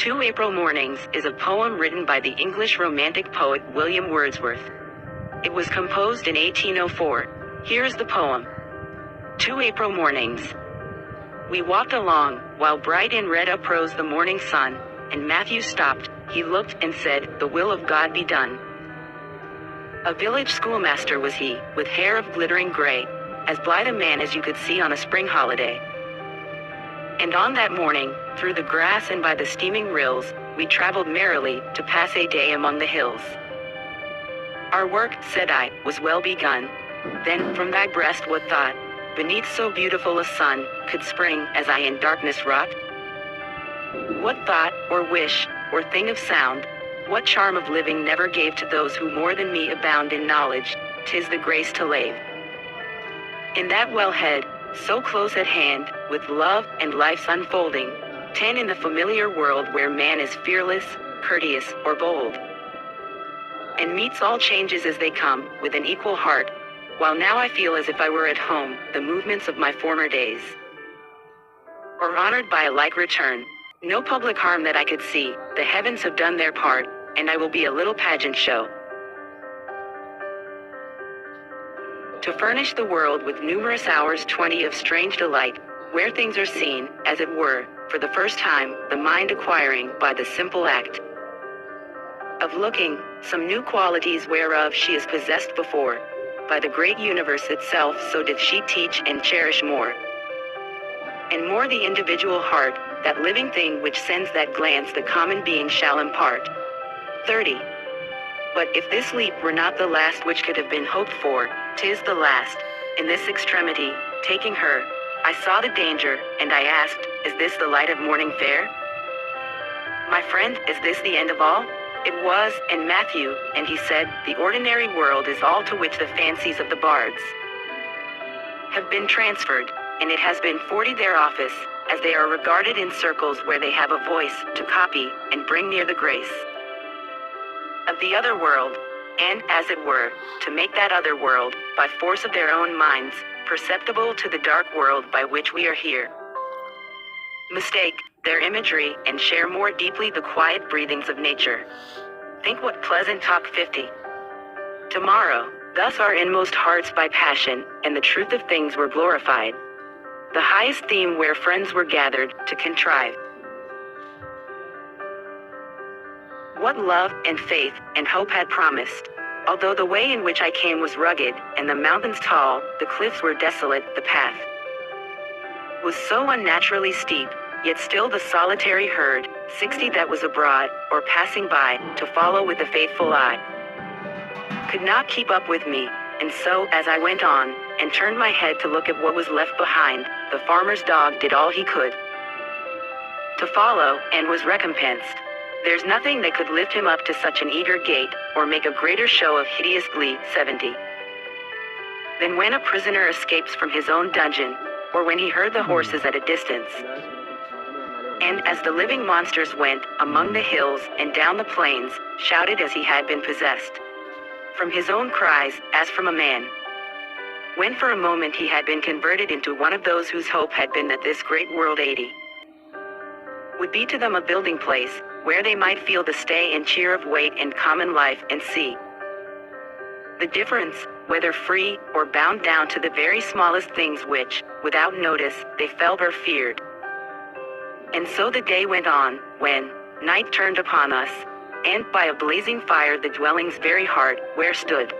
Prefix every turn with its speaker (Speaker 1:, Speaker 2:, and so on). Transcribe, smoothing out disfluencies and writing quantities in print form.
Speaker 1: Two April Mornings is a poem written by the English Romantic poet William Wordsworth. It was composed in 1804. Here is the poem. Two April Mornings. We walked along, while bright and red uprose the morning sun, and Matthew stopped, he looked and said, "The will of God be done." A village schoolmaster was he, with hair of glittering gray, as blithe a man as you could see on a spring holiday. And on that morning, through the grass and by the steaming rills, we traveled merrily, to pass a day among the hills. Our work, said I, was well begun. Then, from thy breast what thought, beneath so beautiful a sun, could spring, as I in darkness wrought? What thought, or wish, or thing of sound, what charm of living never gave to those who more than me abound in knowledge, 'tis the grace to lave in that well head, so close at hand, with love and life's unfolding, 10 in the familiar world where man is fearless, courteous, or bold, and meets all changes as they come, with an equal heart, while now I feel as if I were at home, the movements of my former days, or honored by a like return. No public harm that I could see, the heavens have done their part, and I will be a little pageant show, to furnish the world with numerous hours 20 of strange delight, where things are seen, as it were, for the first time, the mind acquiring, by the simple act of looking, some new qualities whereof she is possessed before, by the great universe itself so doth she teach and cherish more, and more the individual heart, that living thing which sends that glance the common being shall impart. 30. But if this leap were not the last which could have been hoped for, 'tis the last. In this extremity, taking her, I saw the danger, and I asked, is this the light of morning fair? My friend, is this the end of all? It was, and Matthew, and he said, the ordinary world is all to which the fancies of the bards have been transferred, and it has been 40 their office, as they are regarded in circles where they have a voice, to copy, and bring near the grace of the other world, and, as it were, to make that other world, by force of their own minds, perceptible to the dark world by which we are here. Mistake their imagery, and share more deeply the quiet breathings of nature. Think what pleasant talk 50. Tomorrow, thus our inmost hearts by passion, and the truth of things were glorified. The highest theme where friends were gathered, to contrive what love, and faith, and hope had promised. Although the way in which I came was rugged, and the mountains tall, the cliffs were desolate, the path was so unnaturally steep, yet still the solitary herd, 60 that was abroad, or passing by, to follow with a faithful eye, could not keep up with me, and so, as I went on, and turned my head to look at what was left behind, the farmer's dog did all he could to follow, and was recompensed. There's nothing that could lift him up to such an eager gait, or make a greater show of hideous glee, 70. Than when a prisoner escapes from his own dungeon, or when he heard the horses at a distance, and as the living monsters went, among the hills, and down the plains, shouted as he had been possessed, from his own cries, as from a man, when for a moment he had been converted into one of those whose hope had been that this great world 80 would be to them a building place, where they might feel the stay and cheer of weight and common life, and see the difference, whether free, or bound down to the very smallest things which, without notice, they felt or feared. And so the day went on, when night turned upon us, and by a blazing fire the dwelling's very heart, where stood